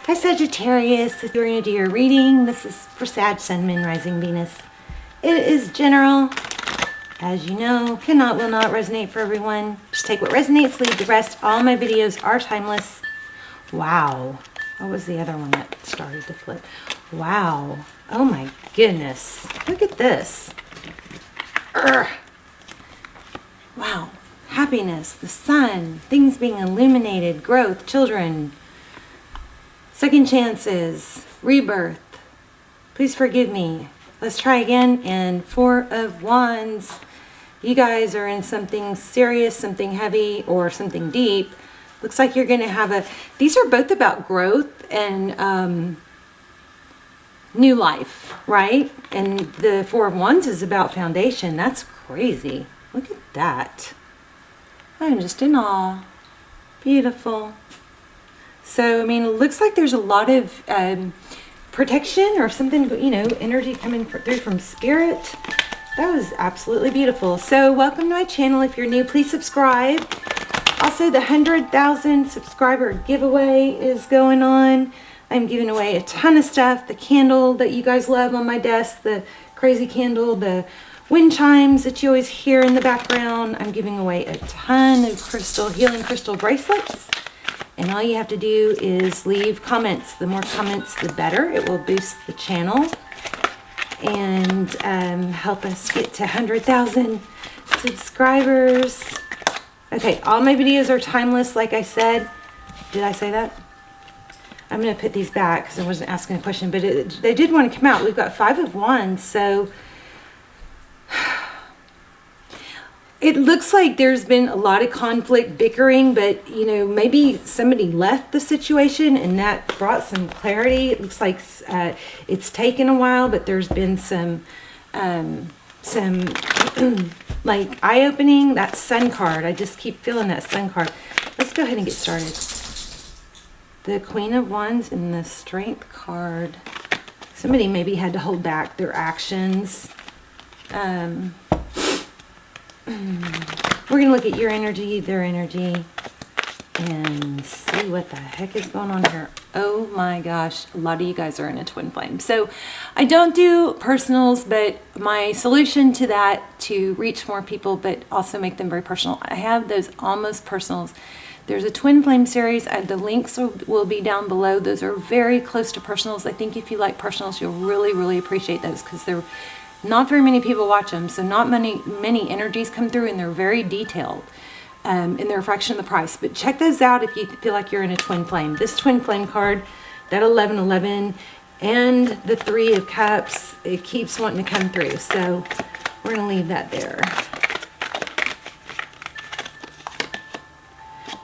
Hi Sagittarius, if you're going to do your reading, this is for Sag, Sun, Moon, Rising, Venus. It is general, as you know, cannot, will not resonate for everyone. Just take what resonates, leave the rest. All my videos are timeless. Wow. What was the other one that started to flip? Wow. Oh my goodness. Look at this. Urgh. Wow. Happiness, the sun, things being illuminated, growth, children, second chances, rebirth. Please forgive me. Let's try again. And Four of Wands. You guys are in something serious, something heavy, or something deep. Looks like you're going to have these are both about growth and new life, right? And the Four of Wands is about foundation. That's crazy. Look at that. I'm just in awe. Beautiful. So, I mean, it looks like there's a lot of protection or something, you know, energy coming through from spirit. That was absolutely beautiful. So, welcome to my channel. If you're new, please subscribe. Also, the 100,000 subscriber giveaway is going on. I'm giving away a ton of stuff. The candle that you guys love on my desk, the crazy candle, the wind chimes that you always hear in the background. I'm giving away a ton of healing crystal bracelets. And all you have to do is leave comments. The more comments, the better. It will boost the channel and help us get to 100,000 subscribers. Okay, all my videos are timeless, like I said. Did I say that? I'm going to put these back because I wasn't asking a question, but they did want to come out. We've got Five of Wands, so it looks like there's been a lot of conflict, bickering, but, you know, maybe somebody left the situation and that brought some clarity. It looks like it's taken a while, but there's been some like eye-opening. That Sun card, I just keep feeling that Sun card. Let's go ahead and get started. The Queen of Wands and the Strength card. Somebody maybe had to hold back their actions. We're going to look at your energy, their energy, and see what the heck is going on here. Oh my gosh, a lot of you guys are in a twin flame. So I don't do personals, but my solution to that, to reach more people, but also make them very personal, I have those almost personals. There's a twin flame series. The links will be down below. Those are very close to personals. I think if you like personals, you'll really, really appreciate those because they're not very many people watch them, so not many energies come through, and they're very detailed, and they're a fraction of the price. But check those out if you feel like you're in a twin flame. This twin flame card, that 1111, and the Three of Cups, it keeps wanting to come through. So we're going to leave that there.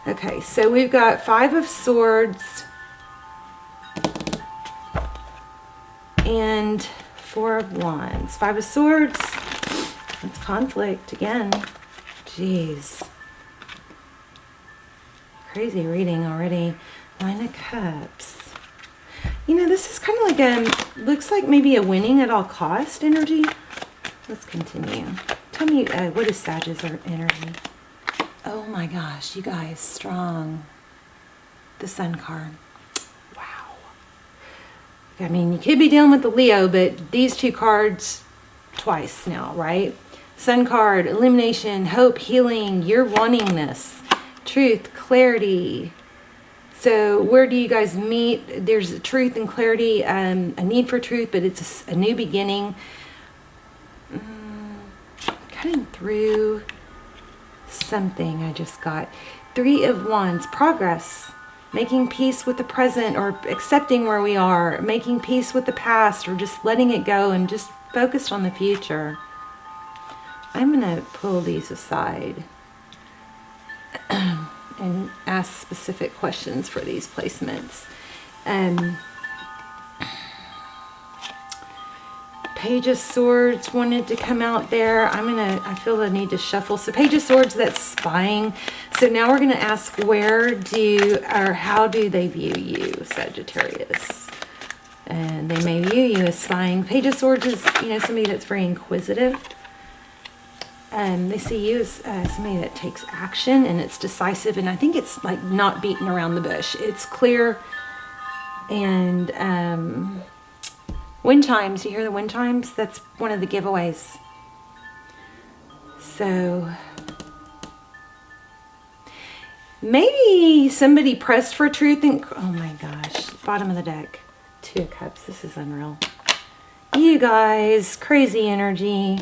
Okay, so we've got Five of Swords and Four of Wands. Five of Swords. That's conflict again. Jeez. Crazy reading already. Nine of Cups. You know, this is kind of like looks like maybe a winning at all cost energy. Let's continue. Tell me, what is Sag's energy? Oh my gosh, you guys, strong. The Sun card. I mean, you could be dealing with the Leo, but these two cards twice now, right? Sun card, illumination, hope, healing. You're wanting this. Truth, clarity. So where do you guys meet? There's a truth and clarity, a need for truth, but it's a new beginning. Cutting through something I just got. Three of Wands, progress. Making peace with the present, or accepting where we are, making peace with the past, or just letting it go and just focused on the future. I'm going to pull these aside and ask specific questions for these placements. Page of Swords wanted to come out there. I feel the need to shuffle. So Page of Swords, that's spying. So now we're going to ask how do they view you, Sagittarius? And they may view you as spying. Page of Swords is, you know, somebody that's very inquisitive. They see you as somebody that takes action and it's decisive. And I think it's like not beating around the bush. It's clear And wind chimes, you hear the wind chimes? That's one of the giveaways. So maybe somebody pressed for truth and, oh my gosh, bottom of the deck. 2 of Cups, this is unreal. You guys, crazy energy.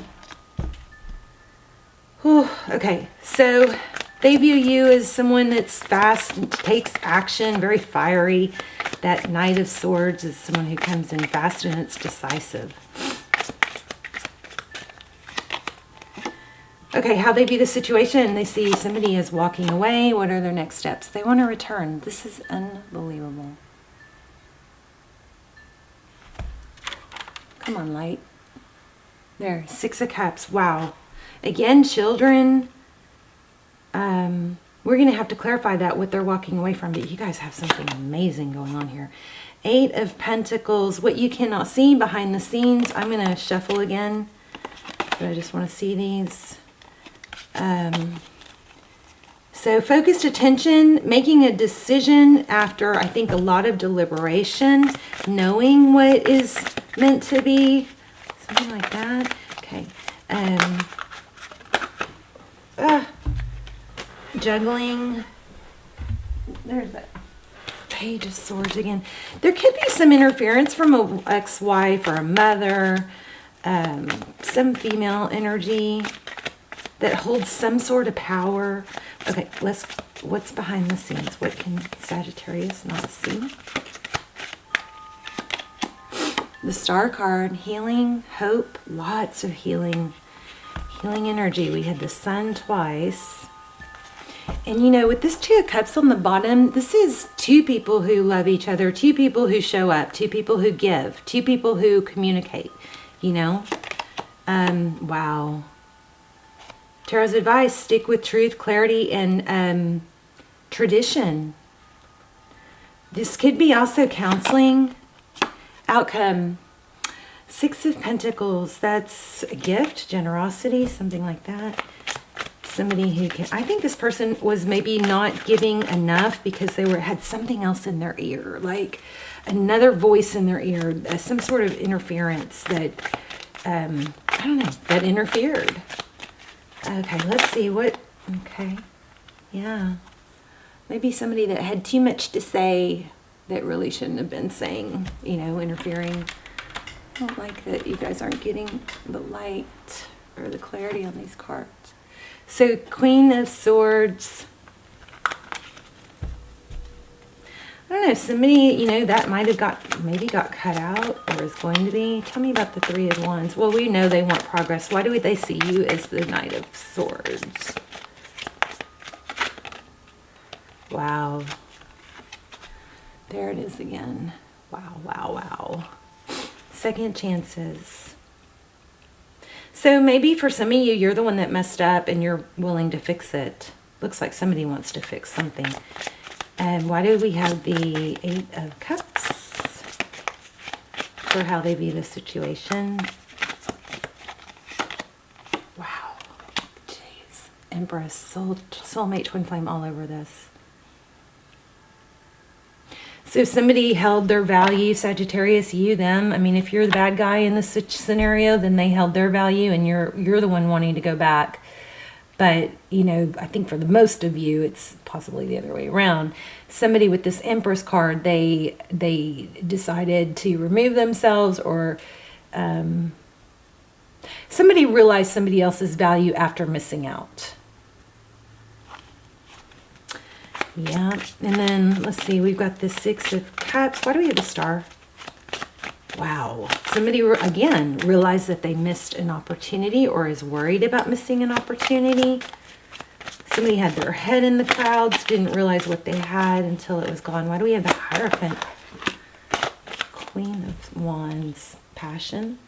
Whew, okay, so they view you as someone that's fast and takes action, very fiery. That Knight of Swords is someone who comes in fast and it's decisive. Okay, how they view the situation. They see somebody is walking away. What are their next steps? They want to return. This is unbelievable. Come on, light. There, 6 of Cups. Wow. Again, children. We're going to have to clarify that, what they're walking away from. But you guys have something amazing going on here. 8 of Pentacles. What you cannot see behind the scenes. I'm going to shuffle again. But I just want to see these. So focused attention, making a decision after, I think, a lot of deliberation, knowing what is meant to be, something like that. Okay. Juggling. There's that Page of Swords again. There could be some interference from an ex-wife or a mother, some female energy that holds some sort of power. Okay, what's behind the scenes? What can Sagittarius not see? The Star card, healing, hope, lots of healing energy. We had the Sun twice. And you know, with this 2 of Cups on the bottom, this is 2 people who love each other, 2 people who show up, 2 people who give, 2 people who communicate, you know? Wow. Tarot's advice, stick with truth, clarity, and tradition. This could be also counseling. Outcome. 6 of Pentacles. That's a gift, generosity, something like that. Somebody who can, I think this person was maybe not giving enough because they had something else in their ear, like another voice in their ear, some sort of interference that, I don't know, that interfered. Okay, let's see what, okay, yeah. Maybe somebody that had too much to say that really shouldn't have been saying, you know, interfering. I don't like that you guys aren't getting the light or the clarity on these cards. So, Queen of Swords. I don't know, somebody, you know, that might have maybe got cut out or is going to be. Tell me about the 3 of Wands. Well, we know they want progress. Why do they see you as the Knight of Swords? Wow. There it is again. Wow, wow, wow. Second chances. So maybe for some of you, you're the one that messed up and you're willing to fix it. Looks like somebody wants to fix something. And why do we have the 8 of Cups? For how they view the situation. Wow. Jeez. Empress, soulmate, twin flame all over this. So somebody held their value, Sagittarius, you, them. I mean, if you're the bad guy in this scenario, then they held their value and you're the one wanting to go back. But, you know, I think for the most of you, it's possibly the other way around. Somebody with this Empress card, they decided to remove themselves, or somebody realized somebody else's value after missing out. Yeah, and then let's see, we've got the 6 of Cups. Why do we have a star? Wow. Somebody, again, realized that they missed an opportunity or is worried about missing an opportunity. Somebody had their head in the clouds, didn't realize what they had until it was gone. Why do we have the Hierophant? Queen of Wands. Passion.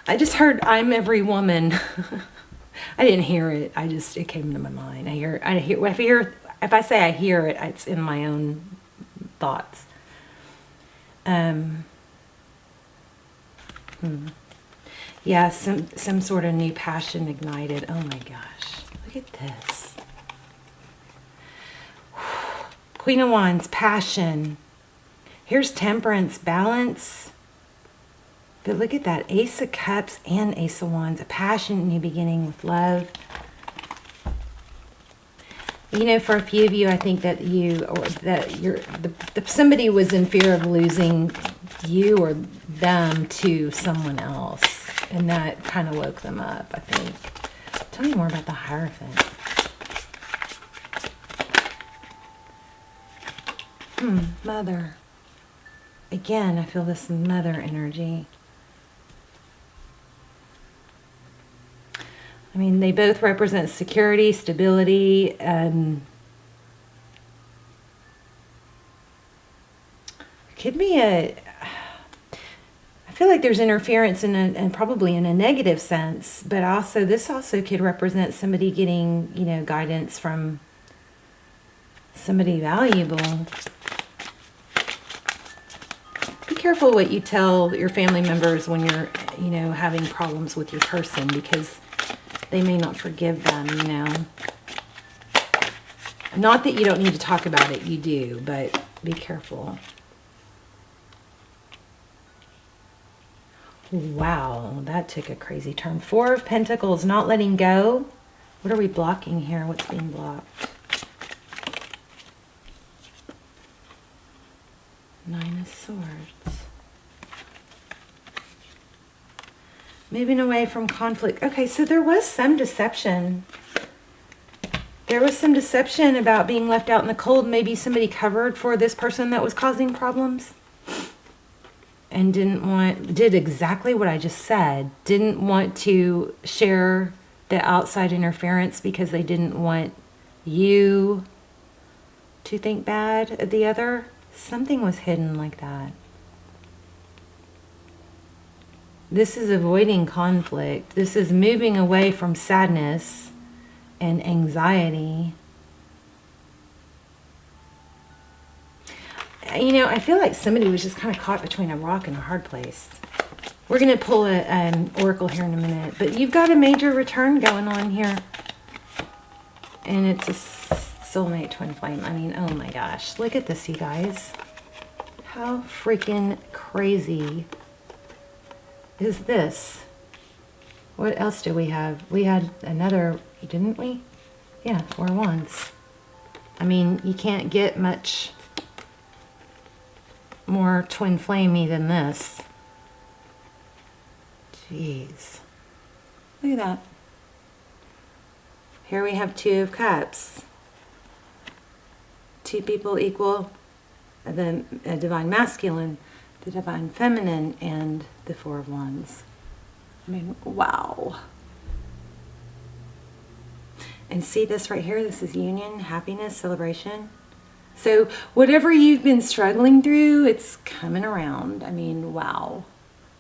I just heard, I'm every woman. I didn't hear it. It came to my mind. If I say I hear it, it's in my own thoughts. Yeah, some sort of new passion ignited. Oh my gosh. Look at this. Queen of Wands, passion. Here's Temperance, balance. But look at that, Ace of Cups and Ace of Wands, a passionate new beginning with love. You know, for a few of you, I think that somebody was in fear of losing you or them to someone else, and that kind of woke them up, I think. Tell me more about the Hierophant. Mother. Again, I feel this mother energy. I mean, they both represent security, stability. Could be I feel like there's interference and probably in a negative sense, but also this also could represent somebody getting, you know, guidance from somebody valuable. Be careful what you tell your family members when you're, you know, having problems with your person, because they may not forgive them, you know. Not that you don't need to talk about it, you do, but be careful. Wow, that took a crazy turn. Four of Pentacles, not letting go. What are we blocking here? What's being blocked? Nine of Swords. Moving away from conflict. Okay, so there was some deception. There was some deception about being left out in the cold. Maybe somebody covered for this person that was causing problems and did exactly what I just said. Didn't want to share the outside interference because they didn't want you to think bad of the other. Something was hidden like that. This is avoiding conflict. This is moving away from sadness and anxiety. You know, I feel like somebody was just kind of caught between a rock and a hard place. We're going to pull an oracle here in a minute, but you've got a major return going on here. And it's a soulmate twin flame. I mean, oh my gosh. Look at this, you guys. How freaking crazy is this? What else do we have? We had another, didn't we? Yeah, 4 Wands. I mean, you can't get much more twin flamey than this. Jeez. Look at that. Here we have 2 of Cups. 2 people equal the divine masculine, the divine feminine, and the 4 of Wands. I mean, wow. And see this right here? This is union, happiness, celebration. So whatever you've been struggling through, it's coming around. I mean, wow.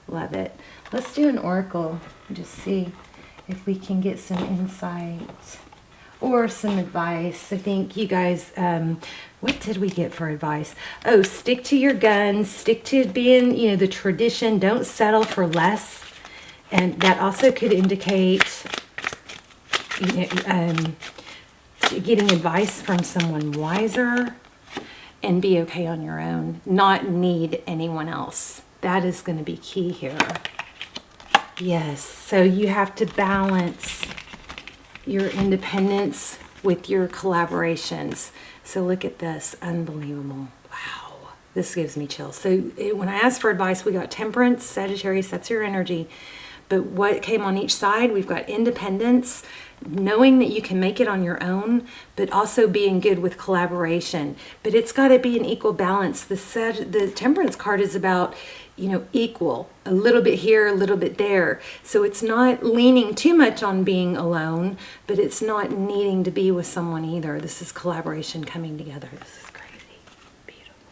Love it. Let's do an oracle and just see if we can get some insight or some advice. I think you guys, what did we get for advice? Oh, stick to your guns, stick to being, you know, the tradition. Don't settle for less. And that also could indicate, you know, getting advice from someone wiser, and be okay on your own. Not need anyone else. That is going to be key here. Yes, so you have to balance your independence with your collaborations. So look at this, unbelievable. Wow, this gives me chills. So when I asked for advice, we got Temperance, Sagittarius, that's your energy. But what came on each side, we've got independence, knowing that you can make it on your own, but also being good with collaboration. But it's got to be an equal balance. The Temperance card is about, you know, equal, a little bit here, a little bit there. So it's not leaning too much on being alone, but it's not needing to be with someone either. This is collaboration coming together. This is crazy. Beautiful.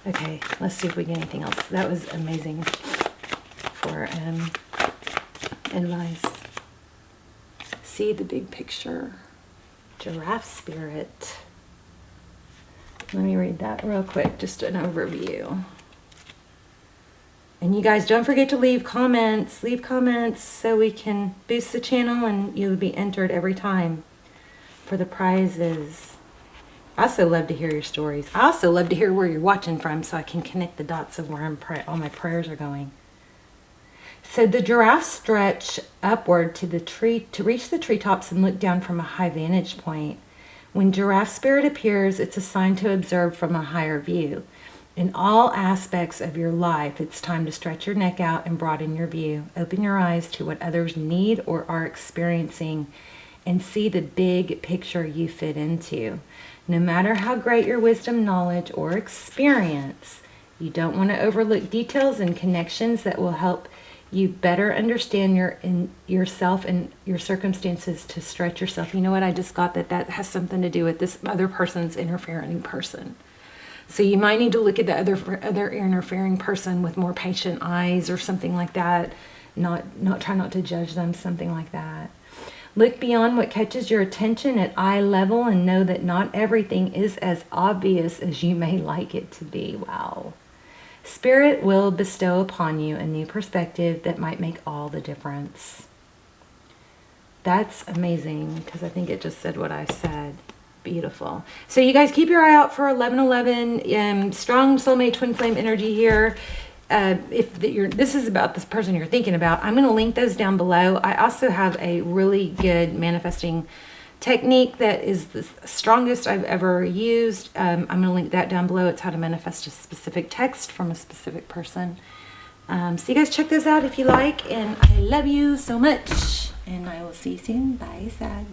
Okay, let's see if we get anything else. That was amazing for advice. See the big picture. Giraffe spirit. Let me read that real quick, just an overview. And you guys don't forget to leave comments so we can boost the channel and you'll be entered every time for the prizes. I also love to hear your stories. I also love to hear where you're watching from so I can connect the dots of where all my prayers are going. So the giraffes stretch upward to the tree to reach the treetops and look down from a high vantage point. When giraffe spirit appears, it's a sign to observe from a higher view. In all aspects of your life, it's time to stretch your neck out and broaden your view. Open your eyes to what others need or are experiencing and see the big picture you fit into. No matter how great your wisdom, knowledge, or experience, you don't want to overlook details and connections that will help you better understand yourself and your circumstances to stretch yourself. You know what? I just got that has something to do with this other person's interfering person. So you might need to look at the other interfering person with more patient eyes or something like that. Try not to judge them, something like that. Look beyond what catches your attention at eye level and know that not everything is as obvious as you may like it to be. Wow. Spirit will bestow upon you a new perspective that might make all the difference. That's amazing because I think it just said what I said. Beautiful. So you guys keep your eye out for 1111. Strong soulmate twin flame energy here. This is about this person you're thinking about, I'm going to link those down below. I also have a really good manifesting technique that is the strongest I've ever used. I'm going to link that down below. It's how to manifest a specific text from a specific person. So you guys check those out if you like. And I love you so much. And I will see you soon. Bye, Sag.